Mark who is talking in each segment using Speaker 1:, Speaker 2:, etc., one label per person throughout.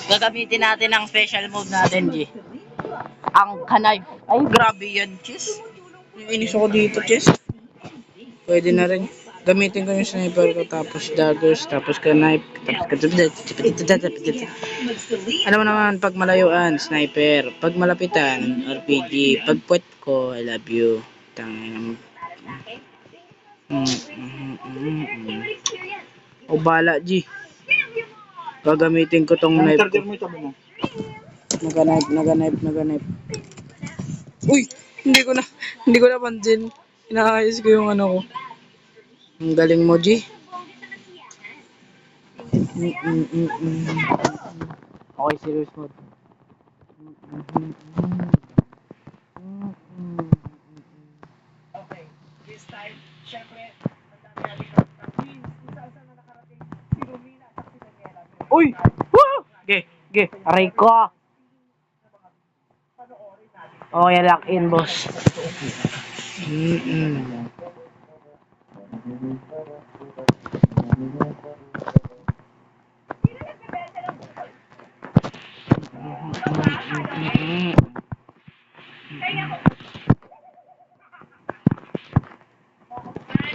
Speaker 1: Gagamitin natin ang special move natin, G. Ang knife. Ay, grabe yan, Chis. Iinis ako dito, Chis. Pwede na rin. Gamitin ko yung sniper ko, tapos daggers, tapos knife, tapos alam mo naman, pag malayuan, sniper. Pag malapitan, RPG. Pag puwet ko, I love you. Tangin. O bala, G. Gagamitin ko tong knife ko. Naga-knife. Uy! Hindi ko napansin. Inaayos ko yung ano ko. Ang galing mo, G. Okay, serious mode. Okay, this time, syempre, uy! Woo! Ge, aray ko! Oh, yan lock in, boss.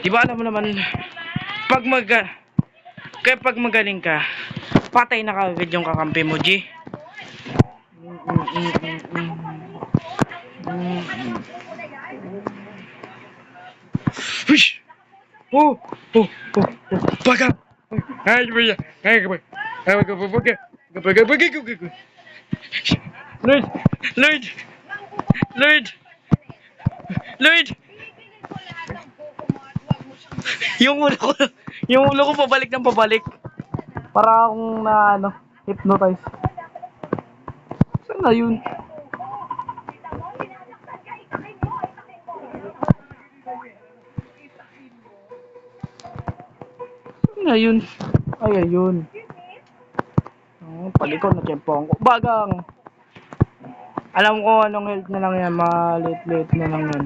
Speaker 1: Diba alam mo naman, pag magaling ka, patay na kagad yung kakampi mo, G. Hush! Oh! Baga! Ay, baya! Ay, kapag! Lord! Lord! Lord! Lord! Yung ulo ko pabalik ng pabalik. Para akong hypnotize. Saan na yun? Saan na yun? Ay, ayun. Oh, palikot na tiyempong ko. Bagang! Alam ko anong health na lang yan. Malit-lit na lang yan.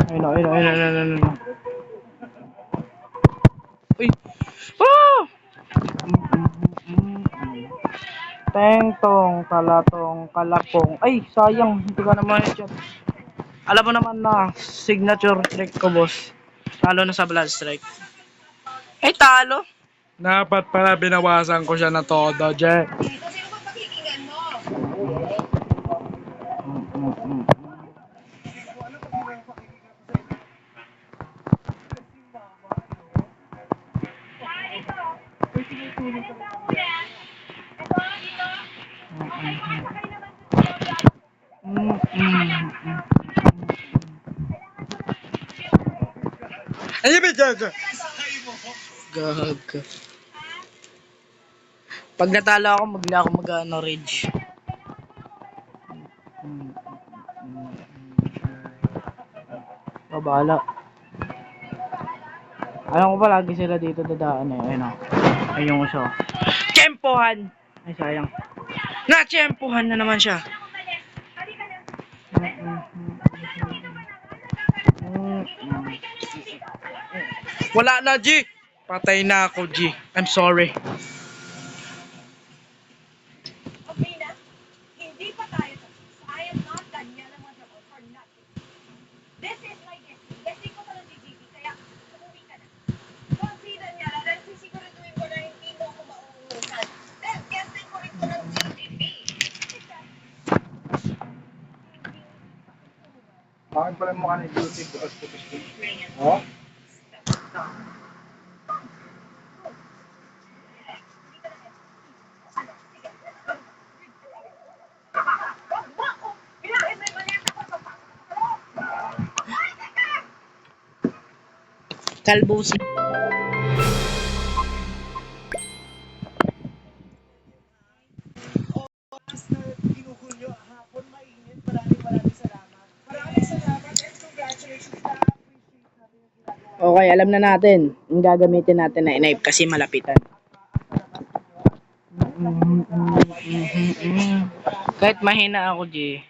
Speaker 1: Ayun. Uy! Ah! Tengtong, talatong, kalapong. Ay, sayang. Hindi ka naman headshot. Alam mo naman na signature trick ko, boss. Talo na sa blood strike. Ay, talo. Dapat pala binawasan ko siya na todo, Jack.
Speaker 2: Kasi ano ba pakikinggan mo?
Speaker 1: Ay, Jack. Gag. Pag natalo ako, magla ako rage. Bahala. Alam ko pa lagi sila dito dadaan eh. Ayun o. Ayun yung isa. Tsempohan! Ay sayang. Na-tsempohan na naman siya. Wala na, G! Patay na ako, G. I'm sorry.
Speaker 2: Okay na? Hindi pa tayo tapos. I am not ganyan ang mga for nothing. This is my destiny. Destiny ko talagang GGB. Kaya, umuwi ka na. Consider niya na dahil sisiguraduhin ko na hindi mo ako mauungusan. Dahil cancel ko rin ko ng GGB.
Speaker 3: Bakit pala mukha ni Beauty bukas-bukas ko? Oh?
Speaker 1: Kalbos. Okay, alam na natin. Yung gagamitin natin na knife kasi malapitan. Kahit mahina ako, G,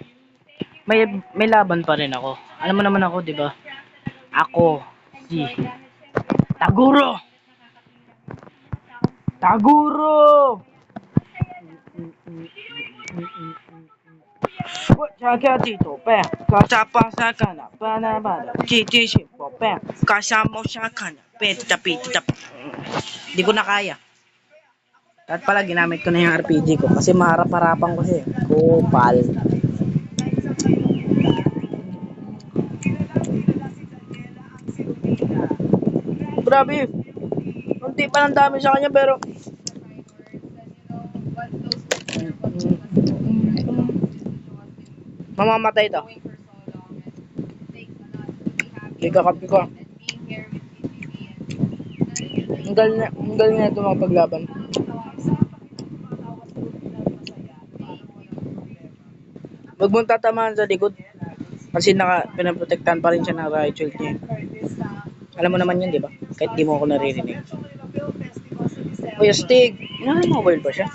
Speaker 1: may laban pa rin ako. Alam mo naman ako, 'di ba? Ako, G. Taguro! Taguro! Jaga dito, pe. Kasapa sa kana, bana bana. Chichi po, pe. Kasama sa kana, pe. Tapi, tapi. Di ko na kaya. At pala ginamit ko na yung RPG ko kasi maharap-harapan ko siya. Kupal. Grabe. Unti pa lang dami sa kanya pero mamamatay to. Hindi kakapi ko. Ang galing na ito makapaglaban. Huwag mong tatamaan sa likod. Kasi pinaprotektahan pa rin siya ng right shield niya. Alam mo naman yun, di ba? Kahit di mo ako naririnig. Uy, Stig! Mobile ba siya?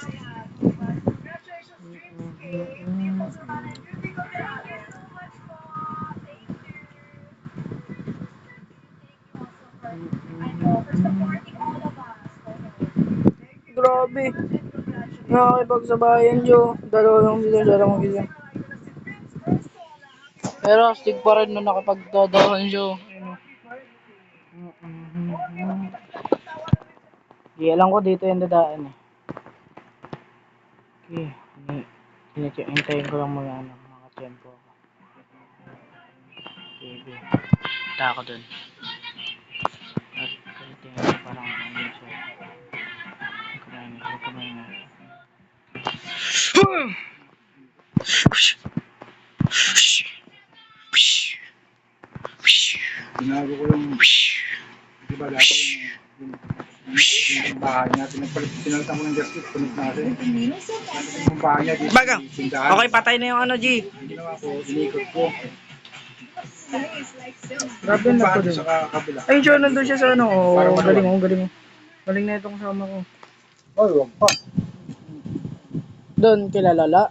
Speaker 1: Grabe. Nakakipagsabayan, Joe. Dalawa lang sila, dalawa mag-isa. Pero Stig pa rin nung nakapagdadahan, Joe. Di alam ko dito yung dadaan eh. Okay. Hintayin ko lang mga tempo. Sige. Punta ako dun. At tingnan ko parang ano siya. Kumain na.
Speaker 3: Binago ko yung, di ba dati yung bahay niya, pinalitan ko ng gasket, punit na kasi. Yung bahay niya, dito
Speaker 1: Bagang!
Speaker 3: yung tindahan.
Speaker 1: Okay, patay na yung ano, G.
Speaker 3: Ang ginawa ko, inikot ko.
Speaker 1: Grabe na po
Speaker 3: Yung
Speaker 1: dun.
Speaker 3: sa kabila.
Speaker 1: Ayun siya, nandun siya sa ano.
Speaker 3: Parang
Speaker 1: Oh,
Speaker 3: maluwag.
Speaker 1: galing mo, galing mo. Galing na itong kasama ko.
Speaker 3: Ay, wag pa.
Speaker 1: Doon, kilalala.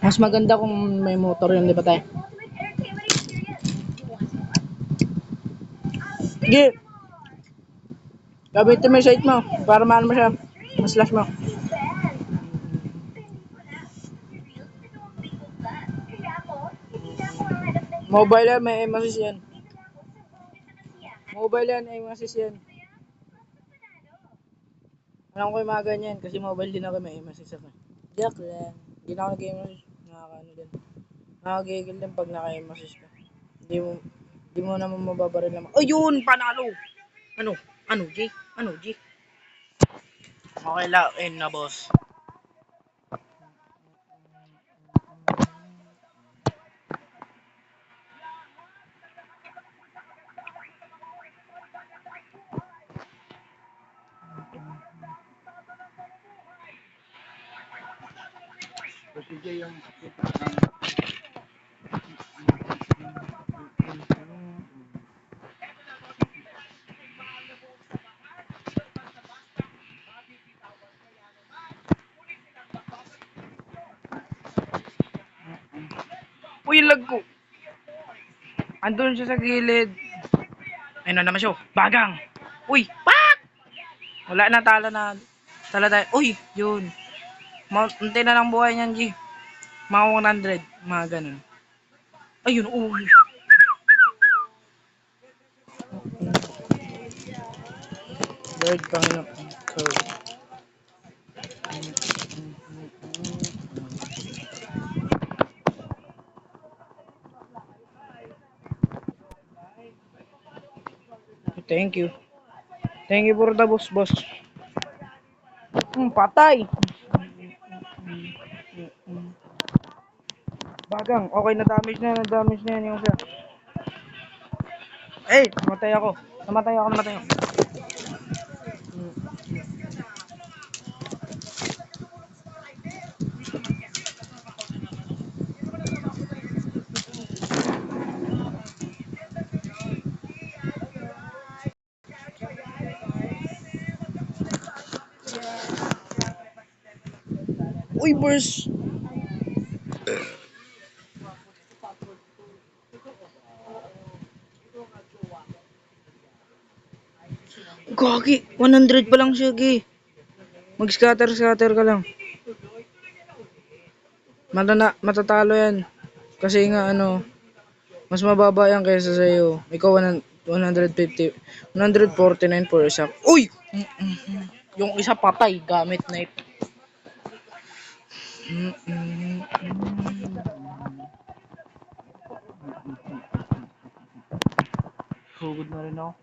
Speaker 1: Mas maganda kung may motor yun, di ba tayo? Sige. Gamitin mo yung sight mo. Para maano mo siya. Mas-slash mo. Mobile yan, may aim assist yan. Mobile yan, aim assist yan. Alam ko yung mga ganyan kasi mobile din ako, may aim assist ako. Joke lang. Hindi na ako nag-aim assist. Nakakaano din. Nakagigil din pag naka-aim assist ka. Hindi mo naman mababaril naman. Ayun! Panalo! Ano? Ano, G? Ano, G? Okay lang, na boss.
Speaker 3: Kasi yung
Speaker 1: Uy, lag ko. Andun siya sa gilid. Ayun na naman siya. Bagang! Uy! Pak! Wala na, talo na. Talo tayo. Uy! Yun. Unti na lang buhay niyan, G. Mga 100. Mga ganun. Ayun, uy. Lord, Panginoon. Code. Thank you. Thank you for the boss. Patay. Bagang, okay na-damage na yan yung siya. Eh, namatay ako. Uy, burst. Gagi, 100 pa lang siya, gi. Mag-scatter ka lang. Matatalo yan. Kasi nga ano, mas mababa yan kaysa sa'yo. Ikaw 150, 149 for isa. Uy! Yung isa patay gamit knife. Hugod na rin ako.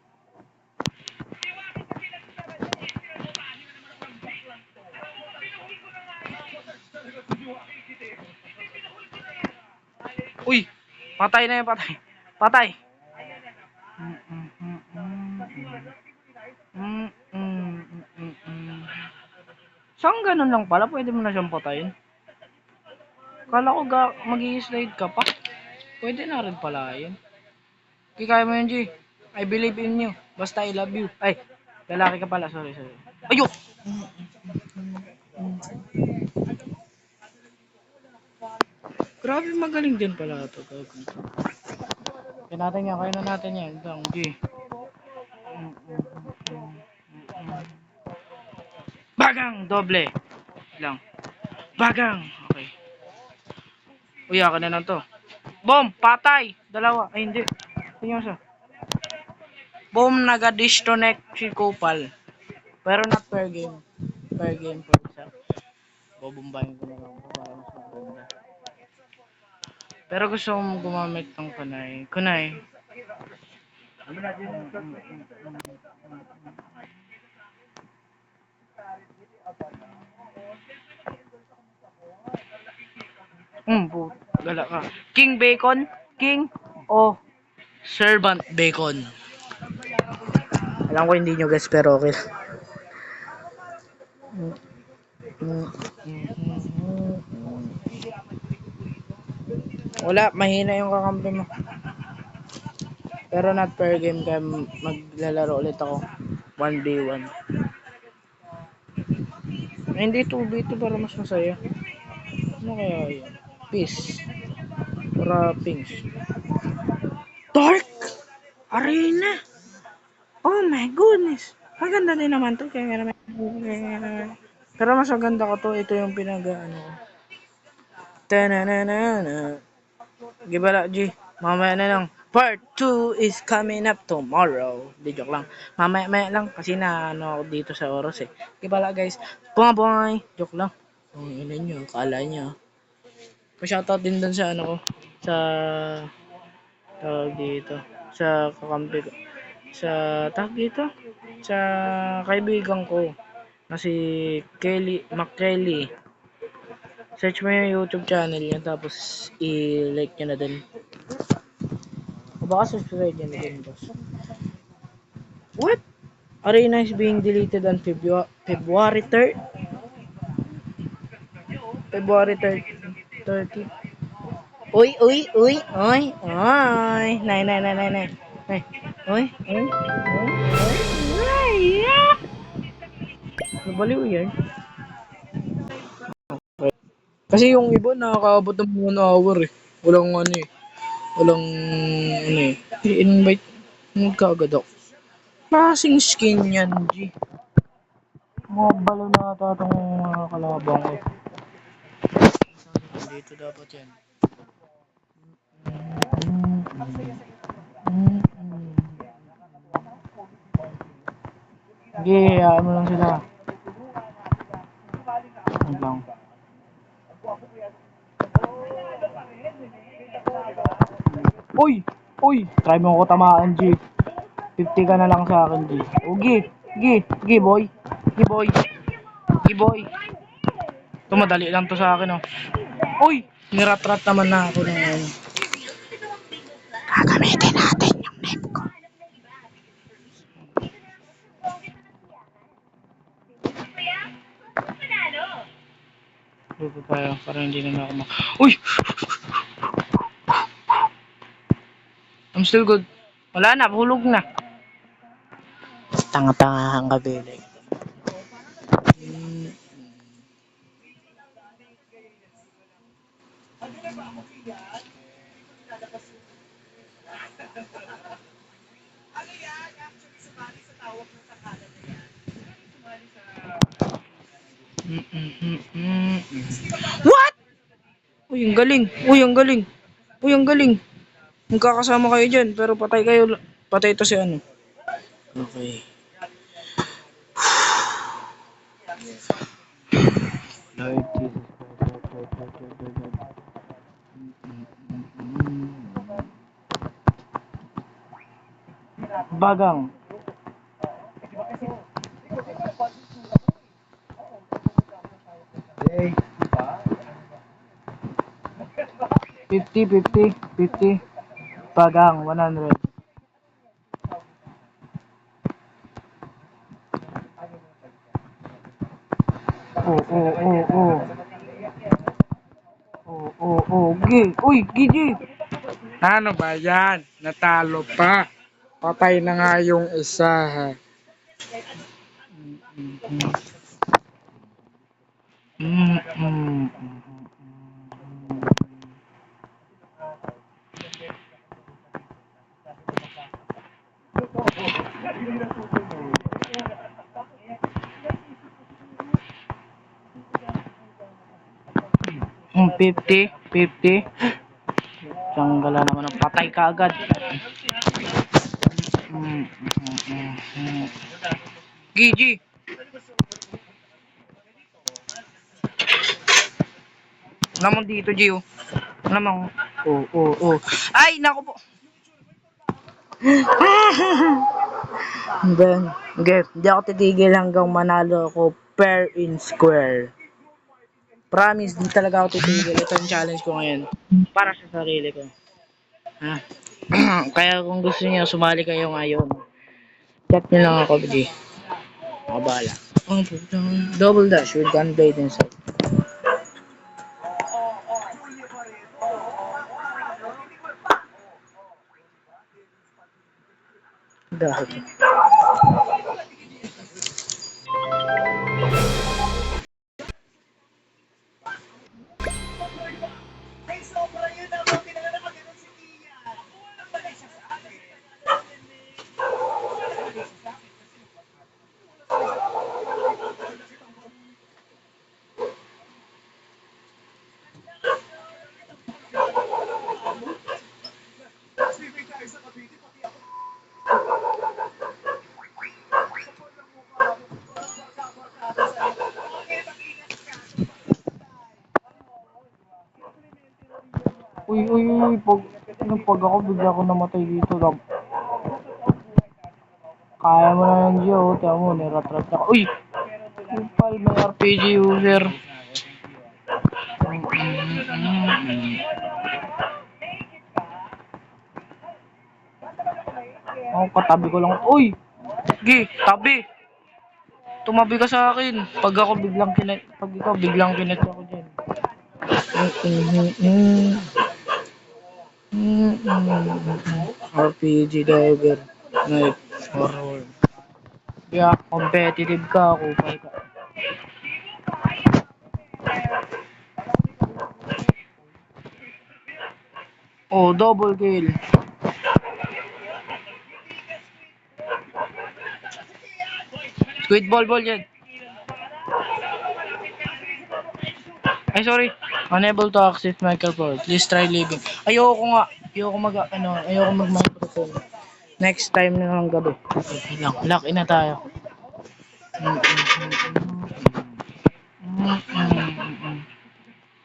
Speaker 1: Uy! Patay na yan, patay. Patay! Saan ganun lang pala? Pwede mo na siyang patayin? Kala ko mag-i-slide ka pa. Pwede na rin pala yun. Okay, kaya mo yun, G. I believe in you. Basta I love you. Ay, lalaki ka pala. Sorry. Ayok! Grabe, magaling din pala ito. Kaya na natin yan. Itong G. Bagang! Doble. Lang. Bagang! Okay. Uy, akin na lang to. Boom! Patay! Dalawa. Ay, hindi. Tingnan mo siya. Boom! Naga-disconnect si Kupal. Pero not per game. Per game per isa. Bobombahin ko na lang para mas maganda. Pero gusto kong gumamit ng kunay. Kunay. Gala ka. King Bacon? King o Servant Bacon? Alam ko hindi nyo guess pero okay. Wala, mahina yung kakampi mo. Pero not per game kaya maglalaro ulit ako. 1v1. Hindi 2v2 para mas masaya. Ano kaya yun? Peace. Para pinks. Dark Arena! Oh my goodness! Maganda din naman to. Kaya naman. Pero mas maganda ko to. Ito yung pinag-ano ko. Tananana. Gibala G. Mamaya na lang. Part 2 is coming up tomorrow. Di joke lang. Mamaya lang kasi na ano ako dito sa oras eh. Gibala guys. Bye. Joke lang. Ang ina nyo. Kala nyo. Pa-shoutout din dun sa ano ko. Sa tawag dito. Sa kakampi ko. Sa tawag dito. Sa kaibigan ko. Na si Kelly McKelly. Search mo yung YouTube channel niya tapos i-like nyo na din. O baka subscribe nyo na din, boss. What? Arena is being deleted on February 3rd? February 3rd. 30. Uy. Oy. Nay. Uy. Ay. Nabaliw yan. Kasi yung iba nakakaabot ng 1 hour eh. Walang ano eh. Walang ano eh. I-invite mo kaagad ako. Klaseng skin yan, G. Mga balo na ata itong mga kalabang ko. Dito dapat yan. Sige, hayaan mo lang sila. Wait lang. Uy! Try mo ako tamaan, G. 50 ka na lang sa akin, G. O, Gi, boy. Gi, boy. Ito, madali lang to sa akin, oh. Uy! Nirat-rat naman na ako ng ano. Gagamitin natin yung knife ko. Dito tayo, para hindi na ako Uy! I'm still good. Wala na, hulog na. Tanga-tanga ang kabili. What? Uy, ang galing. Uy, ang galing. Uy, ang galing. Magkakasama kayo dyan, pero patay kayo. Patay to si ano. Okay. Lord Jesus. Bagang.
Speaker 3: Eh,
Speaker 1: 50, 50, 50. Bagang, 100. Oh, oh, oh, oh. Oh, oh, oh. Gi. Uy, Gigi. Ano ba yan? Natalo pa. Patay na nga yung isa. Ha? Mm, mm, mm. Mm, 50, 50. Tanggalan naman ng patay ka agad. Mm, mm, mm, mm. Gigi. Naman dito, Gio. Naman. Oh, oh, oh. Ay, naku po. Then, okay. Hindi ako titigil hanggang manalo ako fair in square. Promise, di talaga ako titigil. Ito ang challenge ko ngayon. Para sa sarili ko. Ha? Kaya kung gusto niyo, sumali kayo ngayon. Chat niyo lang ako, G. Ako bahala. Oh, double dash with gunblade inside. Dahil. Uy, uy, uy, pag ako bigla ako namatay dito, kaya mo na yan, Gio. Tiyan mo, niratrat ako. Uy! Kupal, may RPG user. Ako, katabi ko lang. Uy! Gi, tabi! Tumabi ka sa akin. Pag ikaw biglang kinet ako dyan. RPG driver. Night forward. Kaya competitive ka, kupal ka. Oh, double kill. Squid ball yan. Ay, sorry. Unable to access microphone. Please try leaving. Ayoko nga. Ayoko mag-microphone. Next time na lang gabi. Okay lang. Lock in na tayo.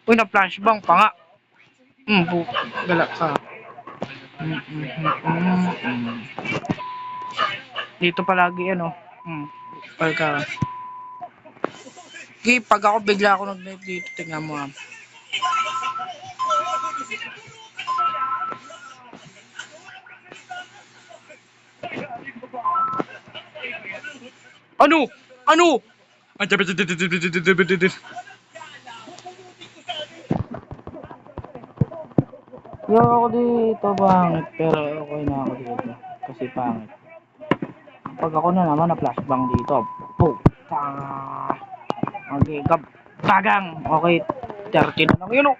Speaker 1: Uy, na-flashbang pa nga. Galak ka. Dito palagi ano. Pagka. Okay, pag ako bigla ako nag-live dito, tingnan mo ha. Ano? Ano? Yo ako dito, pangit. Pero okay na ako dito. Kasi pangit. Pag ako na naman na flashbang dito. Puta. Okay, bagang. Okay, 30 na lang yun oh.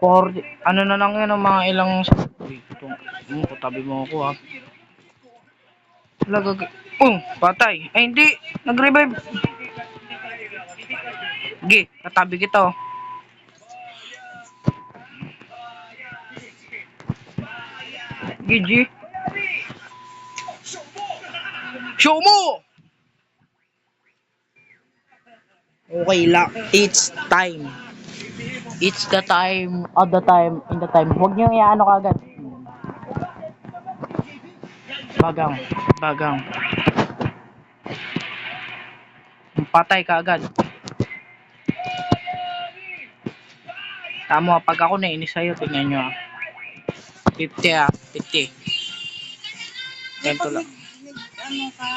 Speaker 1: 40. Ano na lang yan, mga ilang. Uy, katabi mo ako ha. Patay. Ay, hindi. Nag-revive. Sige, katabi kita oh. GG. Show mo! Okay lang. It's time. It's the time of the time in the time. Huwag niyo iano kagad. Bagang. Bagang. Patay ka agad. Tama, pag ako nainis sa'yo, tingnan nyo ah. 50 ah. 50. Ganito lang.
Speaker 4: Ano ka,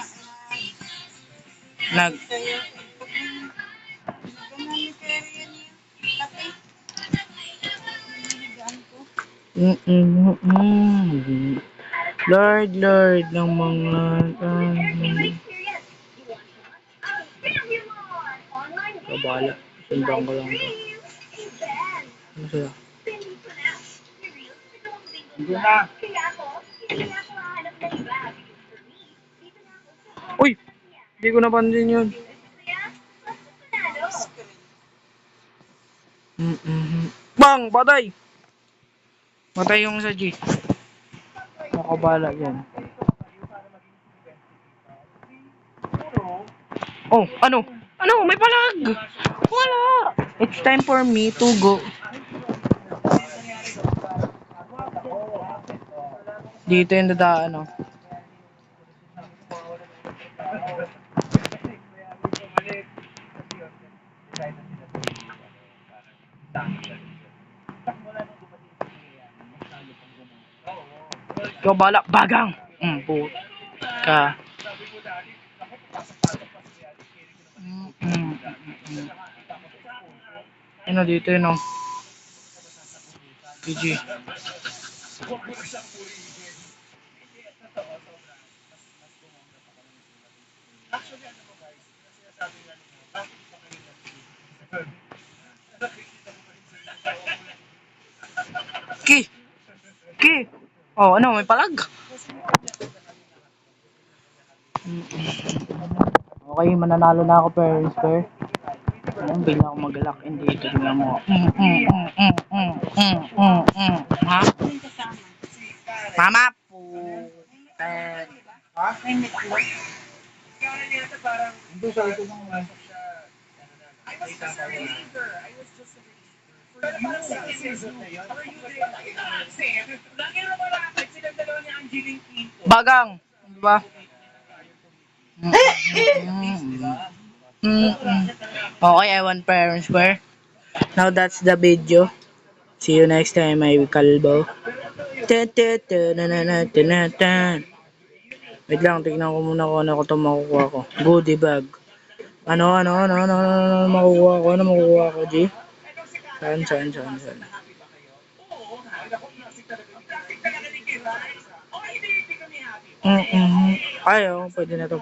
Speaker 1: Nag...
Speaker 4: kayo, ganun kayo yan yung kape. Niligaan ko.
Speaker 1: Lord, Lord ng mga... Kabala. Sundan ko lang to. Ano sila?
Speaker 3: Hindi na.
Speaker 1: Uy! Hindi ko napansin yun. Bang! Patay! Patay yung sa G. Makabala yan. Oh, ano? Ano? May palag! Wala! It's time for me to go. Dito yung dadaan, oh. Ikaw bala, bagang! Ka. Ano dito yun, oh. GG. Ki! Ki! Oh, ano? May palag? Okay, mananalo na ako per square. Ayun, bigla ako mag-lock in dito. Tingnan mo. Ha?
Speaker 4: Yung kasama.
Speaker 1: Mama po.
Speaker 4: May network.
Speaker 3: Hindi sa ito ng mga.
Speaker 1: Bagang. Diba? Okay, I want parents square. Now that's the video. See you next time, my kalbo. Wait lang, tignan ko muna kung ano ko ito makukuha ko. Goodie bag. Ano makukuha ko? Ano makukuha ko, G? Saan? Ay, oh, pwede na to.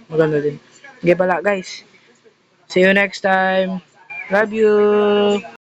Speaker 1: Maganda din. Okay pala, guys. See you next time. Love you.